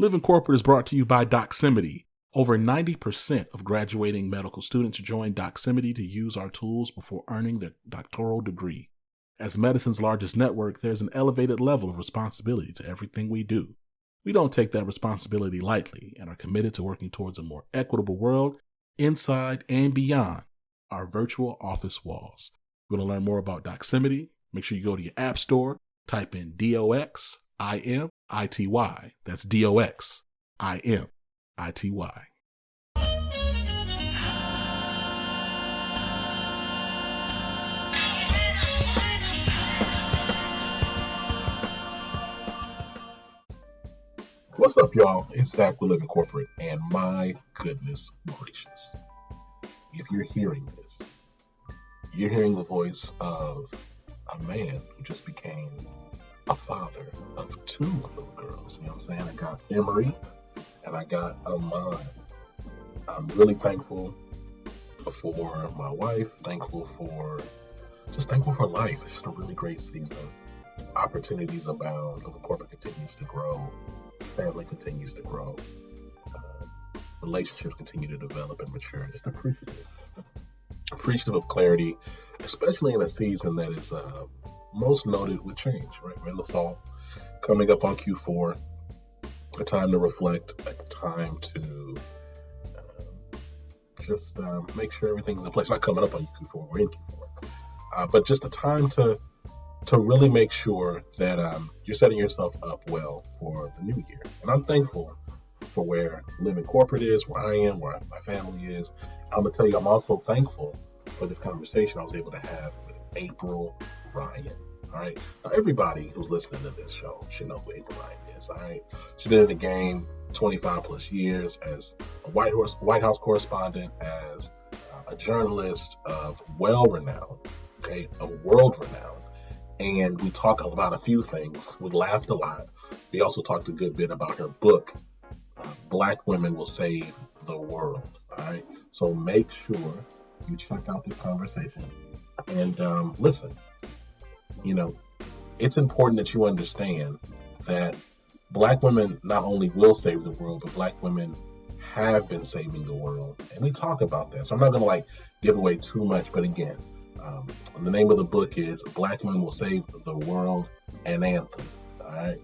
Live in Corporate is brought to you by Doximity. Over 90% of graduating medical students join Doximity to use our tools before earning their doctoral degree. As medicine's largest network, there's an elevated level of responsibility to everything we do. We don't take that responsibility lightly and are committed to working towards a more equitable world inside and beyond our virtual office walls. If you want to learn more about Doximity, make sure you go to your app store, type in DOXIMITY. That's DOXIMITY. What's up, y'all? It's Zach with Live in Corporate, and my goodness gracious, if you're hearing this, you're hearing the voice of a man who just became a father of two little girls. You know what I'm saying? I got Emery and I got Amon. I'm really thankful for my wife, thankful for life. It's just a really great season. Opportunities abound. Live in Corporate continues to grow. Family continues to grow. Relationships continue to develop and mature. Just appreciative of clarity, especially in a season that is most noted with change, right? We're in the fall, coming up on Q4, a time to reflect, a time to just make sure everything's in place. Not coming up on Q4, we're in Q4. But just a time to really make sure that you're setting yourself up well for the new year. And I'm thankful for where Live in Corporate is, where I am, where my family is. I'm going to tell you, I'm also thankful for this conversation I was able to have with April Ryan. All right. Now, everybody who's listening to this show should know who April Ryan is. All right. She's been in the game 25 plus years as a White House Correspondent, as a journalist of well-renowned, of world-renowned. And we talk about a few things. We laughed a lot. We also talked a good bit about her book, Black Women Will Save the World. All right. So make sure you check out this conversation and listen. You know, it's important that you understand that Black women not only will save the world, but Black women have been saving the world. And we talk about that. So I'm not going to give away too much. But again, the name of the book is Black Women Will Save the World, an Anthem. All right.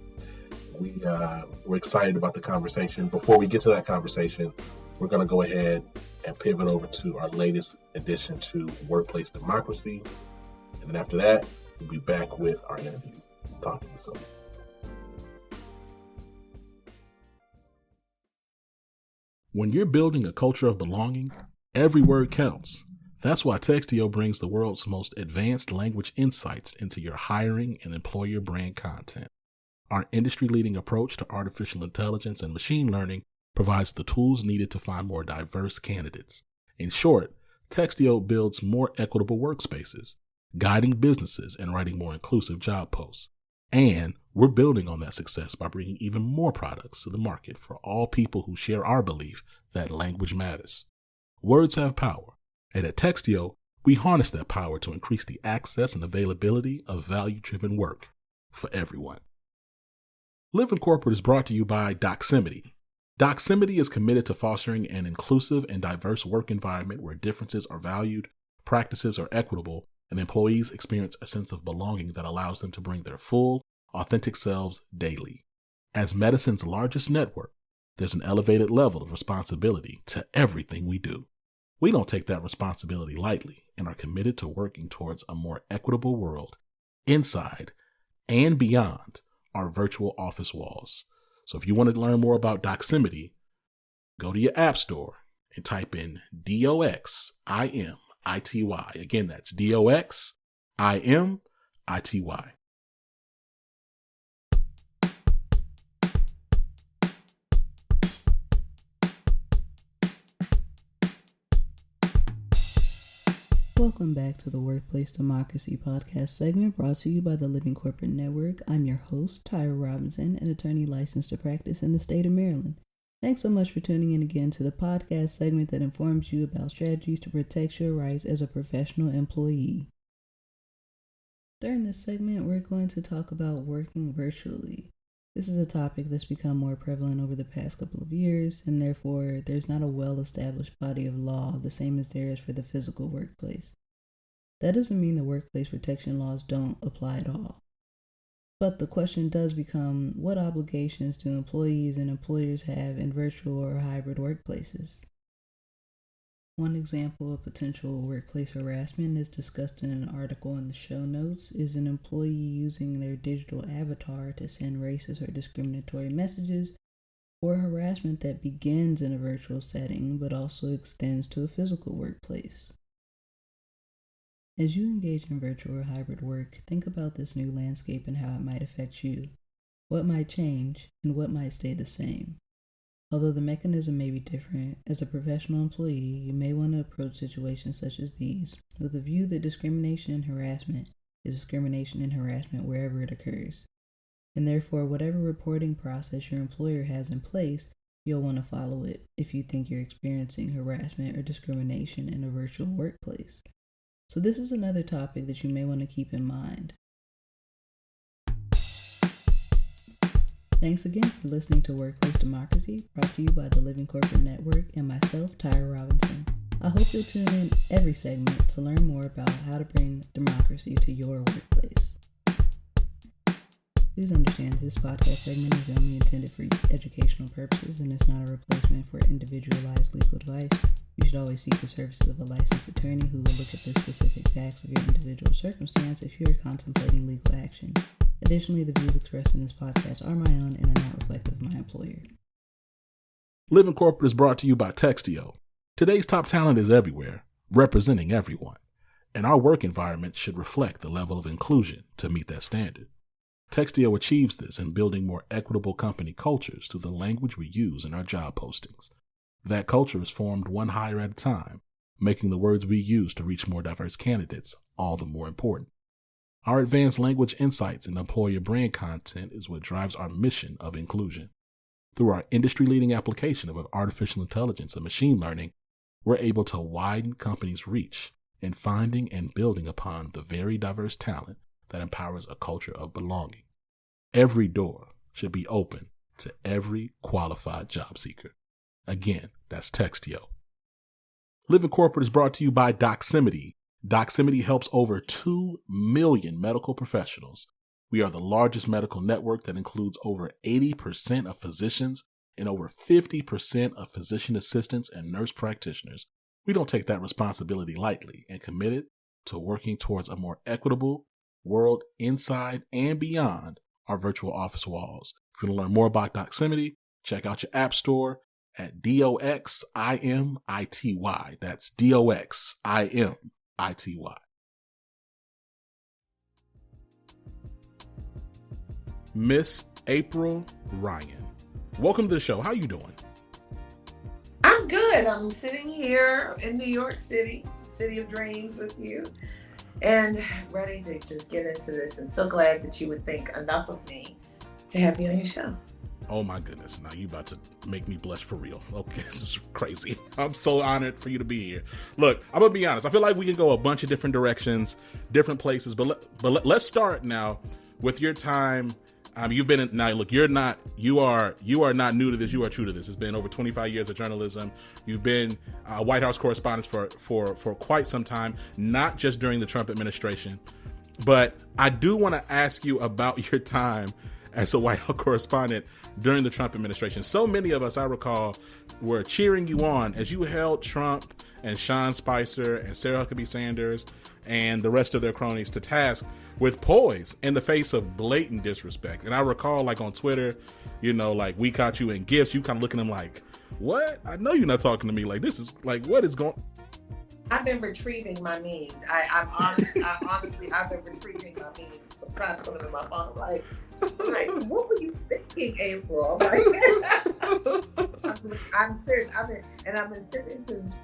We're excited about the conversation. Before we get to that conversation, we're going to go ahead and pivot over to our latest addition to Workplace Democracy. And then after that, we'll be back with our interview. Talk to you soon. When you're building a culture of belonging, every word counts. That's why TheGrio brings the world's most advanced language insights into your hiring and employer brand content. Our industry-leading approach to artificial intelligence and machine learning provides the tools needed to find more diverse candidates. In short, TheGrio builds more equitable workspaces, guiding businesses and writing more inclusive job posts. And we're building on that success by bringing even more products to the market for all people who share our belief that language matters. Words have power. And at TheGrio, we harness that power to increase the access and availability of value-driven work for everyone. Live in Corporate is brought to you by Doximity. Doximity is committed to fostering an inclusive and diverse work environment where differences are valued, practices are equitable, and employees experience a sense of belonging that allows them to bring their full, authentic selves daily. As medicine's largest network, there's an elevated level of responsibility to everything we do. We don't take that responsibility lightly and are committed to working towards a more equitable world inside and beyond our virtual office walls. So if you want to learn more about Doximity, go to your app store and type in DOXIMITY. Again, that's DOXIMITY. Welcome back to the Workplace Democracy podcast segment brought to you by the Living Corporate Network. I'm your host, Tyra Robinson, an attorney licensed to practice in the state of Maryland. Thanks so much for tuning in again to the podcast segment that informs you about strategies to protect your rights as a professional employee. During this segment, we're going to talk about working virtually. This is a topic that's become more prevalent over the past couple of years, and therefore there's not a well-established body of law the same as there is for the physical workplace. That doesn't mean the workplace protection laws don't apply at all. But the question does become, what obligations do employees and employers have in virtual or hybrid workplaces? One example of potential workplace harassment is discussed in an article in the show notes is an employee using their digital avatar to send racist or discriminatory messages, or harassment that begins in a virtual setting but also extends to a physical workplace. As you engage in virtual or hybrid work, think about this new landscape and how it might affect you. What might change and what might stay the same? Although the mechanism may be different, as a professional employee, you may want to approach situations such as these with a view that discrimination and harassment is discrimination and harassment wherever it occurs. And therefore, whatever reporting process your employer has in place, you'll want to follow it if you think you're experiencing harassment or discrimination in a virtual workplace. So this is another topic that you may want to keep in mind. Thanks again for listening to Workplace Democracy, brought to you by the Living Corporate Network and myself, Tyra Robinson. I hope you'll tune in every segment to learn more about how to bring democracy to your workplace. Please understand this podcast segment is only intended for educational purposes and is not a replacement for individualized legal advice. You should always seek the services of a licensed attorney who will look at the specific facts of your individual circumstance if you are contemplating legal action. Additionally, the views expressed in this podcast are my own and are not reflective of my employer. Living Corporate is brought to you by TheGrio. Today's top talent is everywhere, representing everyone, and our work environment should reflect the level of inclusion to meet that standard. TheGrio achieves this in building more equitable company cultures through the language we use in our job postings. That culture is formed one hire at a time, making the words we use to reach more diverse candidates all the more important. Our advanced language insights and employer brand content is what drives our mission of inclusion. Through our industry-leading application of artificial intelligence and machine learning, we're able to widen companies' reach in finding and building upon the very diverse talent that empowers a culture of belonging. Every door should be open to every qualified job seeker. Again, that's TheGrio. Living Corporate is brought to you by Doximity. Doximity helps over 2 million medical professionals. We are the largest medical network that includes over 80% of physicians and over 50% of physician assistants and nurse practitioners. We don't take that responsibility lightly and committed to working towards a more equitable world inside and beyond our virtual office walls. If you want to learn more about Doximity, check out your app store at DOXIMITY. That's DOXIMITY. Miss April Ryan, welcome to the show. How you doing? I'm good. I'm sitting here in New York City, City of Dreams with you, and ready to just get into this. And so glad that you would think enough of me to have me on your show. Oh my goodness. Now you about to make me blush for real. Okay, this is crazy. I'm so honored for you to be here. Look, I'm going to be honest. I feel like we can go a bunch of different directions, different places, but let's start now with your time. You've been now. Look, you are not not new to this. You are true to this. It's been over 25 years of journalism. You've been a White House correspondent for quite some time, not just during the Trump administration. But I do want to ask you about your time as a White House correspondent during the Trump administration. So many of us, I recall, were cheering you on as you held Trump and Sean Spicer and Sarah Huckabee Sanders and the rest of their cronies to task with poise in the face of blatant disrespect. And I recall, like, on Twitter, we caught you in gifts. You kind of looking at them like, what? I know you're not talking to me. Like, this is like, what is going? I've been retrieving my memes. I've been retrieving my memes. I'm trying to put them in my phone. I'm like, what were you thinking, April? I'm serious. I've been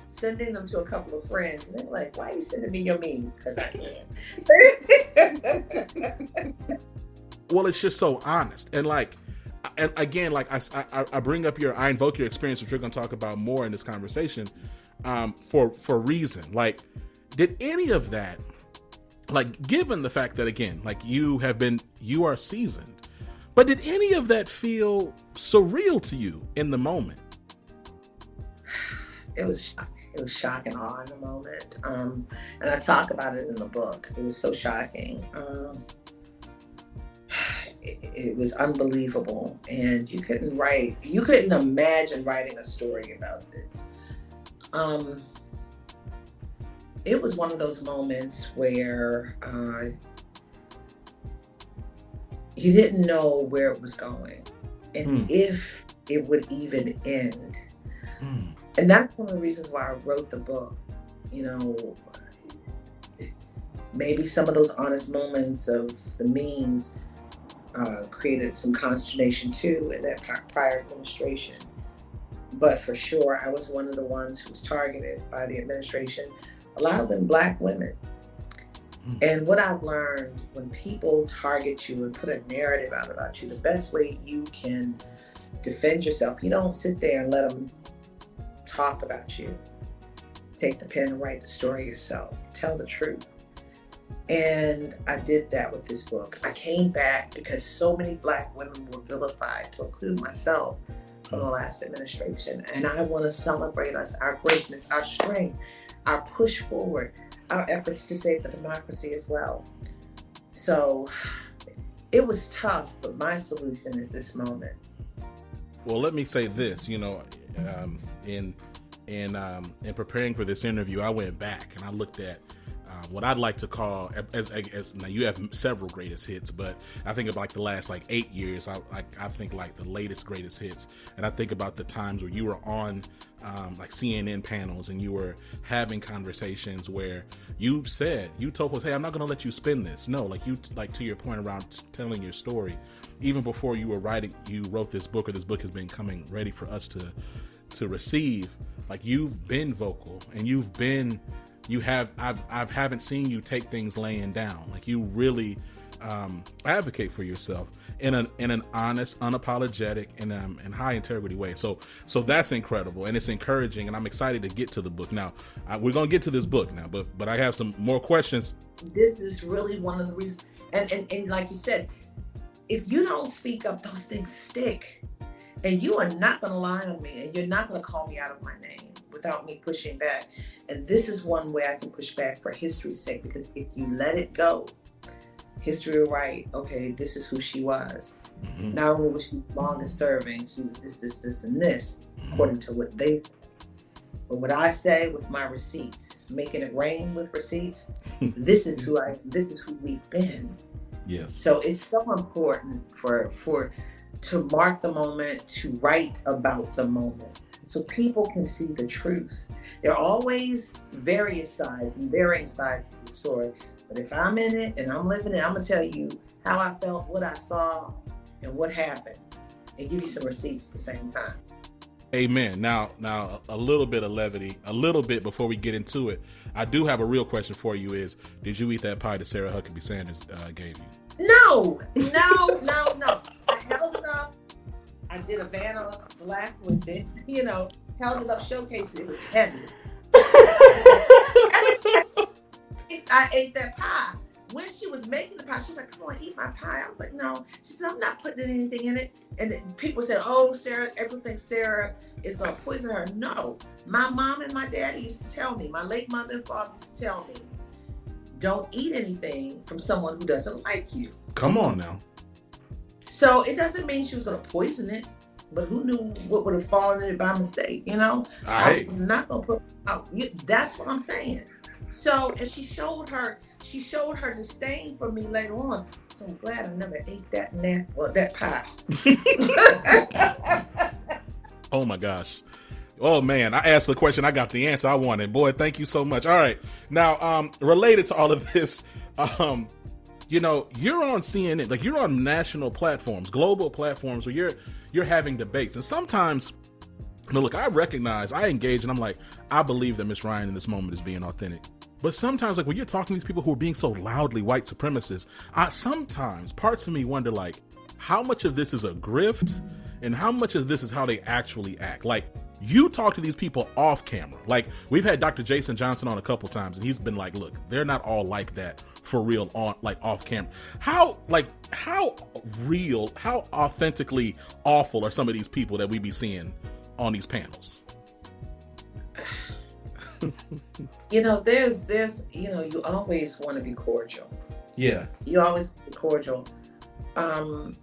sending them to a couple of friends, and they're like, "Why are you sending me your meme?" Because I can. Well, it's just so honest, and again, I bring up I invoke your experience, which we're going to talk about more in this conversation, for a reason. Like, did any of that, given the fact that, again, you are seasoned, But did any of that feel surreal to you in the moment? It was shocking. It was shock and awe in the moment. And I talk about it in the book. It was so shocking. It was unbelievable. And you couldn't imagine writing a story about this. It was one of those moments where you didn't know where it was going and if it would even end. And that's one of the reasons why I wrote the book. You know, maybe some of those honest moments of the memes created some consternation too in that prior administration. But for sure, I was one of the ones who was targeted by the administration, a lot of them Black women. And what I've learned, when people target you and put a narrative out about you, the best way you can defend yourself, you don't sit there and let them talk about you. Take the pen and write the story yourself. Tell the truth. And I did that with this book. I came back because so many Black women were vilified, to include myself, from the last administration. And I want to celebrate us, our greatness, our strength, our push forward, our efforts to save the democracy as well. So it was tough, but my solution is this moment. Well, let me say this, you know, in preparing for this interview, I went back and I looked at what I'd like to call, as now you have several greatest hits, but I think about like the last 8 years, I think like the latest greatest hits, and I think about the times where you were on like CNN panels and you were having conversations where you told us, hey, I'm not going to let you spin this. No, to your point around telling your story, even before you wrote this book, or this book has been coming ready for us to receive. Like, you've been vocal and I haven't seen you take things laying down. Like, you really advocate for yourself in an honest, unapologetic, and high integrity way. So that's incredible, and it's encouraging, and I'm excited to get to the book. Now, we're gonna get to this book now, but I have some more questions. This is really one of the reasons, and like you said, if you don't speak up, those things stick, and you are not gonna lie on me, and you're not gonna call me out of my name without me pushing back. And this is one way I can push back for history's sake, because if you let it go, history will write, okay, this is who she was. Mm-hmm. Not only was she long and serving, she was this, and this, according to what they say. But what I say with my receipts, making it rain with receipts, this is who we've been. Yes. So it's so important to mark the moment, to write about the moment, so people can see the truth. There are always various sides and varying sides to the story. But if I'm in it and I'm living it, I'm gonna tell you how I felt, what I saw, and what happened, and give you some receipts at the same time. Amen. Now, a little bit of levity, a little bit before we get into it. I do have a real question for you: did you eat that pie that Sarah Huckabee Sanders gave you? No. I held it up. I did a Vanna Black with it, held it up, showcased it. It was heavy. I ate that pie. When she was making the pie, she was like, come on, eat my pie. I was like, no. She said, I'm not putting anything in it. And then people said, oh, Sarah, everyone thinks Sarah is going to poison her. No. My mom and my daddy used to tell me, my late mother and father used to tell me, don't eat anything from someone who doesn't like you. Come on now. So it doesn't mean she was going to poison it, but who knew what would have fallen in it by mistake, I was not going to put out. That's what I'm saying. So, and she showed her disdain for me later on. So I'm glad I never ate that pie. Oh my gosh. Oh man, I asked the question, I got the answer I wanted. Boy, thank you so much. All right. Now, related to all of this, you're on CNN, like you're on national platforms, global platforms where you're having debates. And sometimes, look, I engage, and I'm like, I believe that Miss Ryan in this moment is being authentic. But sometimes, like when you're talking to these people who are being so loudly white supremacists, sometimes parts of me wonder, like, how much of this is a grift and how much of this is how they actually act. Like, you talk to these people off camera. Like, we've had Dr. Jason Johnson on a couple times, and he's been like, look, they're not all like that for real on like off camera. How real, how authentically awful are some of these people that we be seeing on these panels? There's you always want to be cordial. Yeah. You always be cordial. I'm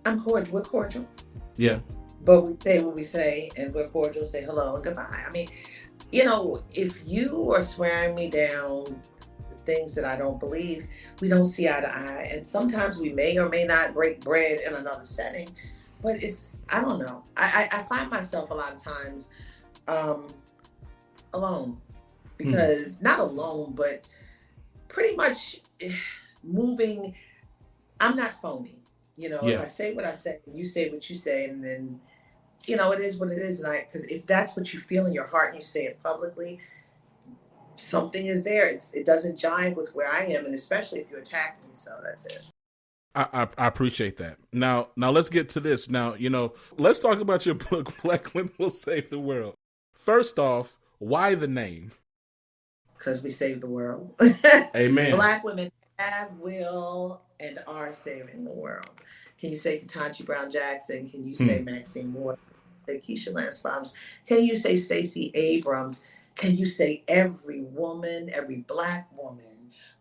cordial. We're cordial. Yeah. But we say what we say, and we're cordial, say hello and goodbye. I mean, if you are swearing me down things that I don't believe, we don't see eye to eye. And sometimes we may or may not break bread in another setting. But I don't know. I find myself a lot of times alone. Because, not alone, but pretty much moving. I'm not phony. If I say what I say, you say what you say, and then, it is what it is. And because if that's what you feel in your heart and you say it publicly, something is there. It doesn't jive with where I am, and especially if you attack me. So that's it. I appreciate that. Now let's get to this. Now, let's talk about your book, Black Women Will Save the World. First off, why the name? Because we save the world. Amen. Black women have, will, and are saving the world. Can you say Ketanji Brown Jackson? Can you say Maxine Moore? Say Keisha Lance Bottoms? Can you say Stacey Abrams? Can you say every woman, every Black woman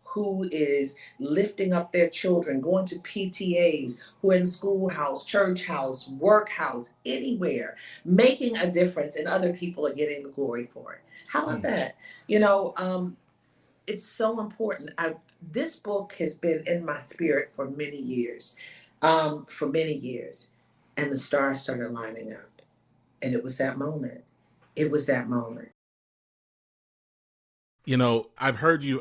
who is lifting up their children, going to PTAs, who are in schoolhouse, church house, workhouse, anywhere, making a difference, and other people are getting the glory for it? How about that? It's so important. This book has been in my spirit for many years, and the stars started lining up, and it was that moment. I've heard you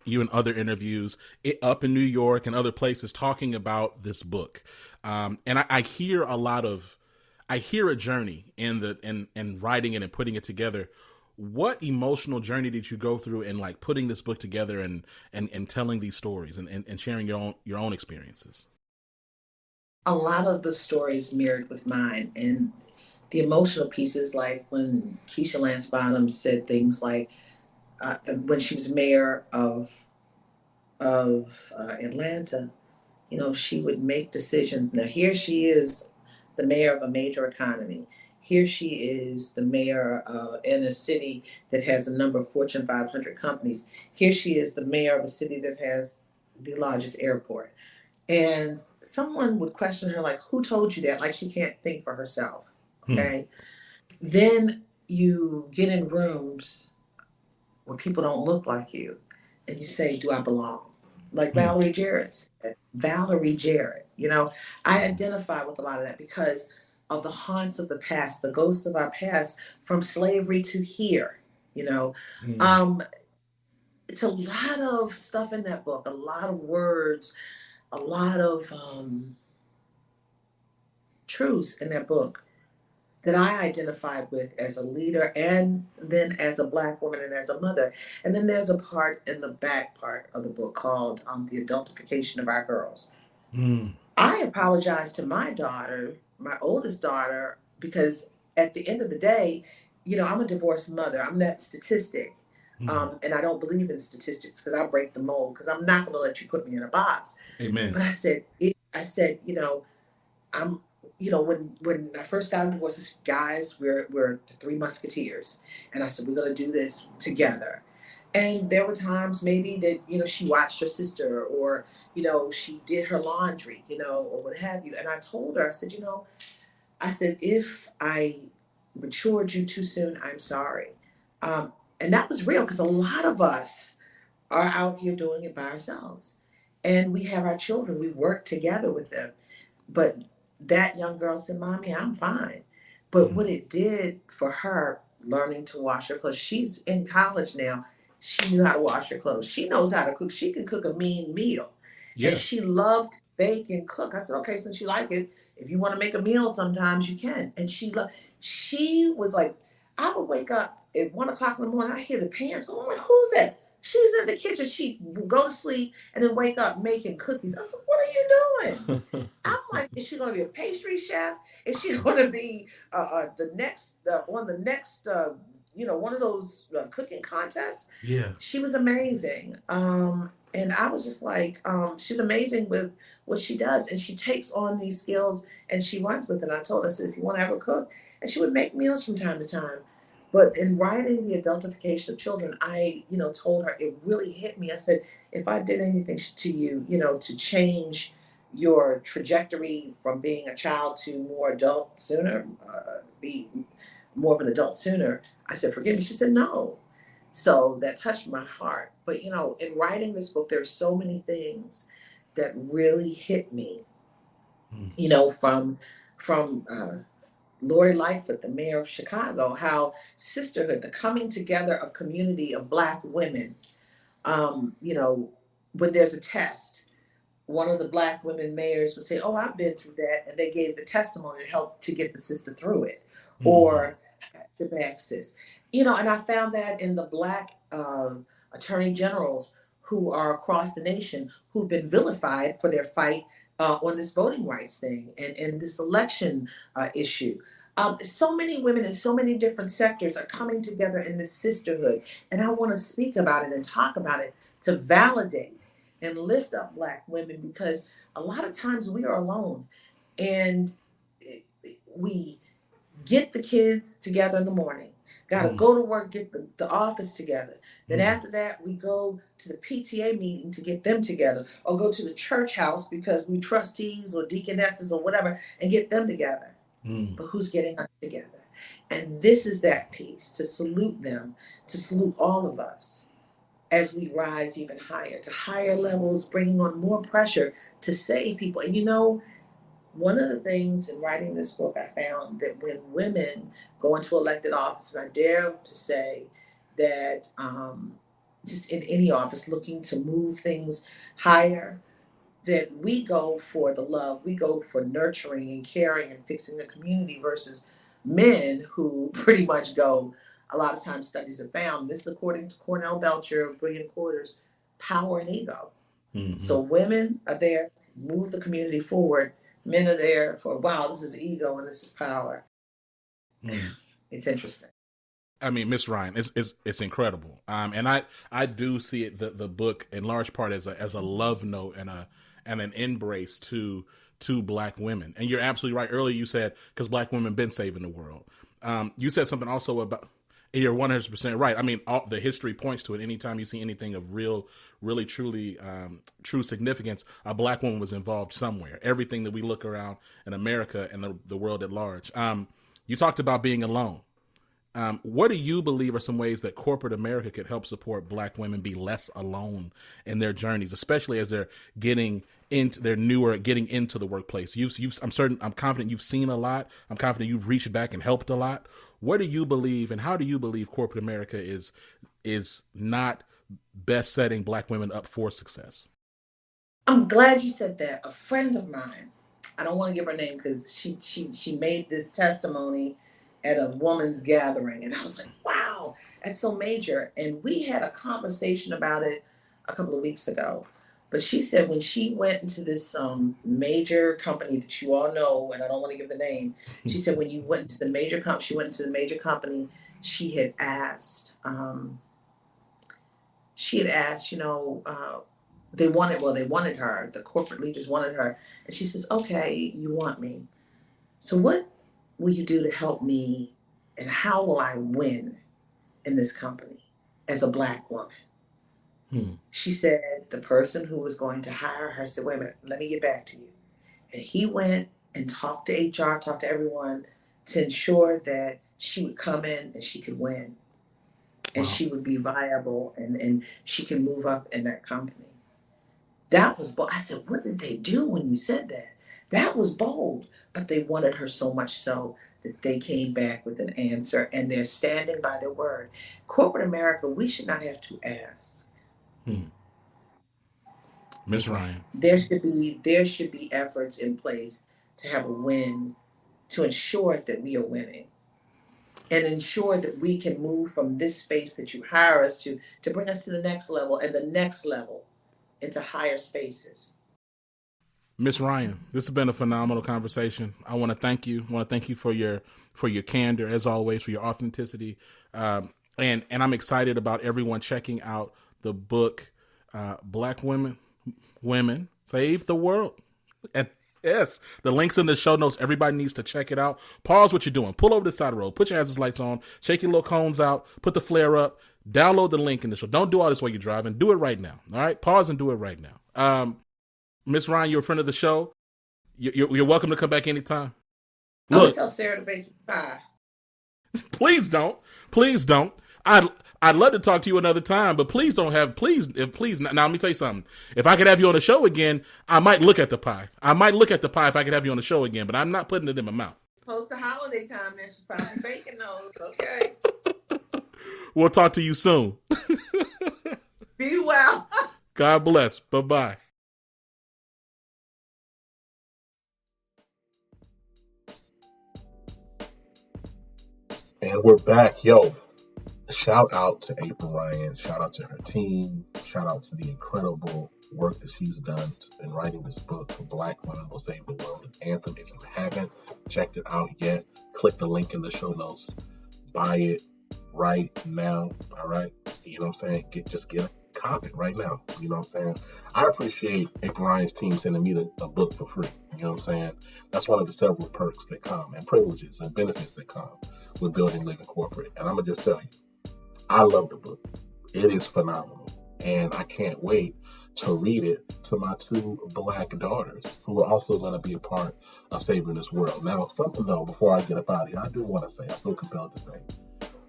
in other interviews up in New York and other places talking about this book. And I hear a journey in writing it and putting it together. What emotional journey did you go through in like putting this book together and telling these stories and sharing your own experiences? A lot of the stories mirrored with mine, and the emotional pieces, like when Keisha Lance Bottoms said things like, when she was mayor of Atlanta, she would make decisions. Now here she is, the mayor of a major economy. Here she is, the mayor in a city that has a number of Fortune 500 companies. Here she is, the mayor of a city that has the largest airport. And someone would question her, like, who told you that? Like she can't think for herself, okay? Then you get in rooms where people don't look like you, and you say, do I belong? Like Valerie Jarrett said. Valerie Jarrett, I identify with a lot of that because of the haunts of the past, the ghosts of our past, from slavery to here, It's a lot of stuff in that book, a lot of words, a lot of truths in that book that I identified with as a leader and then as a Black woman and as a mother. And then there's a part in the back part of the book called The Adultification of Our Girls. I apologize to my daughter, my oldest daughter, because at the end of the day, I'm a divorced mother. I'm that statistic. And I don't believe in statistics because I break the mold, because I'm not going to let you put me in a box. Amen. But I said, I'm, when I first got a divorce, I said, guys, we're the Three Musketeers. And I said, we're going to do this together. And there were times maybe that, she watched her sister, or, she did her laundry, or what have you. And I told her, I said, if I matured you too soon, I'm sorry. And that was real, because a lot of us are out here doing it by ourselves. And we have our children. We work together with them. But that young girl said, Mommy, I'm fine. But what it did for her, learning to wash her clothes, she's in college now. She knew how to wash her clothes. She knows how to cook. She can cook a mean meal. Yeah. And she loved to bake and cook. I said, okay, since you like it, if you want to make a meal sometimes you can. And she was like, I would wake up at 1 o'clock in the morning, I hear the pans going. I'm like, who's that? She's in the kitchen. She would go to sleep and then wake up making cookies. I said, what are you doing? I'm like, is she going to be a pastry chef? Is she going to be on the next one of those cooking contests? Yeah. She was amazing. And I was just like, she's amazing with what she does. And she takes on these skills and she runs with it. I told her, I said, if you want to ever cook, and she would make meals from time to time. But in writing The Adultification of Children, I, told her, it really hit me. I said, if I did anything to you, to change your trajectory from being a child to more adult sooner, be more of an adult sooner, I said, forgive me. She said, no. So that touched my heart. But, in writing this book, there's so many things that really hit me, from Lori Lightfoot, the mayor of Chicago, how sisterhood, the coming together of community of Black women, when there's a test, one of the Black women mayors would say, oh, I've been through that. And they gave the testimony to help to get the sister through it. Mm-hmm. Or your back, sis. And I found that in the Black attorney generals who are across the nation who've been vilified for their fight on this voting rights thing and this election issue. So many women in so many different sectors are coming together in this sisterhood. And I want to speak about it and talk about it to validate and lift up Black women, because a lot of times we are alone and we get the kids together in the morning, got to go to work, get the office together. Then after that, we go to the PTA meeting to get them together, or go to the church house because we trustees or deaconesses or whatever and get them together. But who's getting us together? And this is that piece, to salute them, to salute all of us as we rise even higher, to higher levels, bringing on more pressure to save people. And one of the things in writing this book, I found that when women go into elected office, and I dare to say that just in any office looking to move things higher, that we go for the love, we go for nurturing and caring and fixing the community, versus men who pretty much go, a lot of times studies have found, this according to Cornell Belcher of Brilliant Quarters, power and ego. Mm-hmm. So women are there to move the community forward. Men are there for, wow, this is ego and this is power. It's interesting. I mean, Miss Ryan, it's incredible. And I do see it, the book in large part as a love note and an embrace to Black women. And you're absolutely right. Earlier you said, because Black women been saving the world. You said something also about, and you're 100% right. I mean, the history points to it. Anytime you see anything of really, truly, true significance, a Black woman was involved somewhere. Everything that we look around in America and the world at large. You talked about being alone. What do you believe are some ways that corporate America could help support Black women be less alone in their journeys, especially as they're getting into the workplace? I'm confident you've seen a lot. I'm confident you've reached back and helped a lot. What do you believe, and how do you believe corporate America is not best setting Black women up for success? I'm glad you said that. A friend of mine, I don't want to give her name because she made this testimony at a woman's gathering, and I was like, wow, that's so major. And we had a conversation about it a couple of weeks ago. But she said when she went into this major company that you all know, and I don't want to give the name, she said when you went into the major company, she had asked, they wanted her, the corporate leaders wanted her. And she says, okay, you want me. So what will you do to help me, and how will I win in this company as a Black woman? She said the person who was going to hire her said, wait a minute, let me get back to you. And he went and talked to HR, talked to everyone to ensure that she would come in and she could win. And she would be viable and she can move up in that company. That was bold. I said, what did they do when you said that? That was bold. But they wanted her so much so that they came back with an answer, and they're standing by their word. Corporate America, we should not have to ask. Ms. Ryan. There should be efforts in place to have a win, to ensure that we are winning, and ensure that we can move from this space that you hire us to bring us to the next level, and the next level into higher spaces. Ms. Ryan, this has been a phenomenal conversation. I want to thank you. I want to thank you for your candor, as always, for your authenticity. And I'm excited about everyone checking out the book, Black women, save the world. And yes, the link's in the show notes. Everybody needs to check it out. Pause what you're doing. Pull over to the side of the road. Put your hazard lights on. Shake your little cones out. Put the flare up. Download the link in the show. Don't do all this while you're driving. Do it right now. All right? Pause and do it right now. Miss Ryan, you're a friend of the show. You're welcome to come back anytime. I'm going to tell Sarah to bake you pie. Please don't. Please don't. I'd love to talk to you another time, but please don't have, now let me tell you something. If I could have you on the show again, I might look at the pie. I might look at the pie if I could have you on the show again, but I'm not putting it in my mouth. Close to holiday time, man. She's probably baking those. Okay. We'll talk to you soon. Be well. God bless. Bye-bye. And we're back. Yo, shout out to April Ryan. Shout out to her team. Shout out to the incredible work that she's done in writing this book, For Black Women Will Save the World, an anthem. If you haven't checked it out yet, click the link in the show notes. Buy it right now. All right. You know what I'm saying? Just get a copy right now. You know what I'm saying? I appreciate April Ryan's team sending me a book for free. You know what I'm saying? That's one of the several perks that come and privileges and benefits that come with building Living Corporate. And I'm going to just tell you, I love the book. It is phenomenal. And I can't wait to read it to my two Black daughters who are also going to be a part of saving this world. Now, something though, before I get up out of here, I do want to say, I feel compelled to say,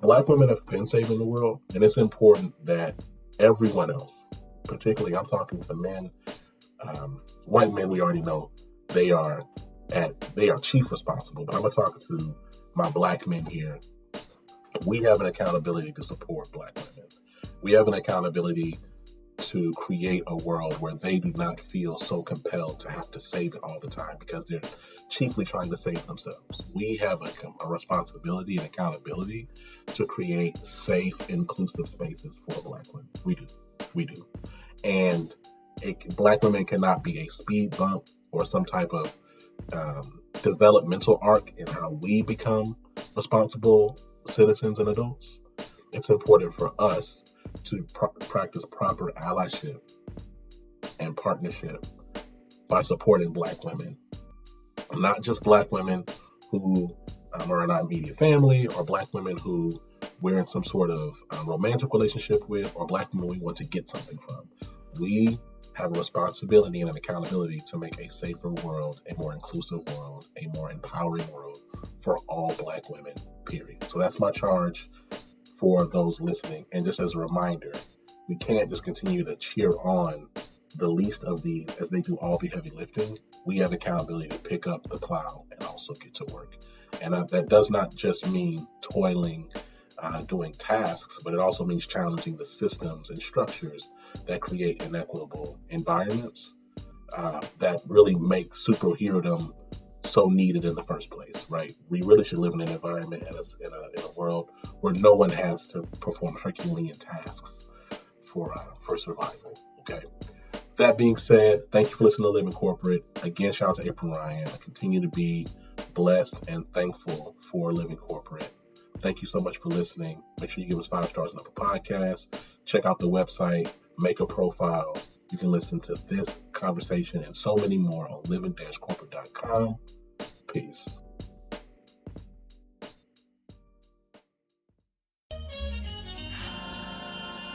Black women have been saving the world, and it's important that everyone else, particularly I'm talking to men, white men, we already know they are chief responsible, but I'm going to talk to my Black men here. We have an accountability to support Black women. We have an accountability to create a world where they do not feel so compelled to have to save it all the time because they're chiefly trying to save themselves. We have a responsibility and accountability to create safe, inclusive spaces for Black women. We do. And Black women cannot be a speed bump or some type of developmental arc in how we become responsible citizens and adults. It's important for us to practice proper allyship and partnership by supporting Black women. Not just Black women who are in our immediate family, or Black women who we're in some sort of romantic relationship with, or Black women we want to get something from. We have a responsibility and an accountability to make a safer world, a more inclusive world, a more empowering world for all Black women, period. So that's my charge for those listening. And just as a reminder, we can't just continue to cheer on the least of these as they do all the heavy lifting. We have accountability to pick up the plow and also get to work. And that does not just mean toiling, doing tasks, but it also means challenging the systems and structures that create inequitable environments that really make superherodom so needed in the first place, right? We really should live in an environment in a world where no one has to perform Herculean tasks for survival, okay? That being said, thank you for listening to Living Corporate. Again, shout out to April Ryan. I continue to be blessed and thankful for Living Corporate. Thank you so much for listening. Make sure you give us 5 stars on Apple Podcasts. Check out the website, make a profile. You can listen to this conversation and so many more on living-corporate.com. Peace.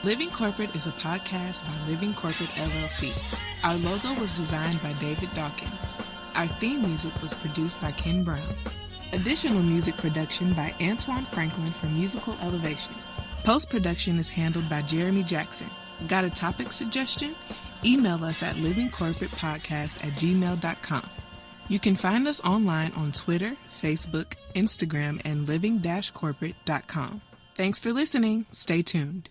Living Corporate is a podcast by Living Corporate LLC. Our logo was designed by David Dawkins. Our theme music was produced by Ken Brown. Additional music production by Antoine Franklin for Musical Elevation. Post-production is handled by Jeremy Jackson. Got a topic suggestion? Email us at livingcorporatepodcast@gmail.com. You can find us online on Twitter, Facebook, Instagram, and living-corporate.com. Thanks for listening. Stay tuned.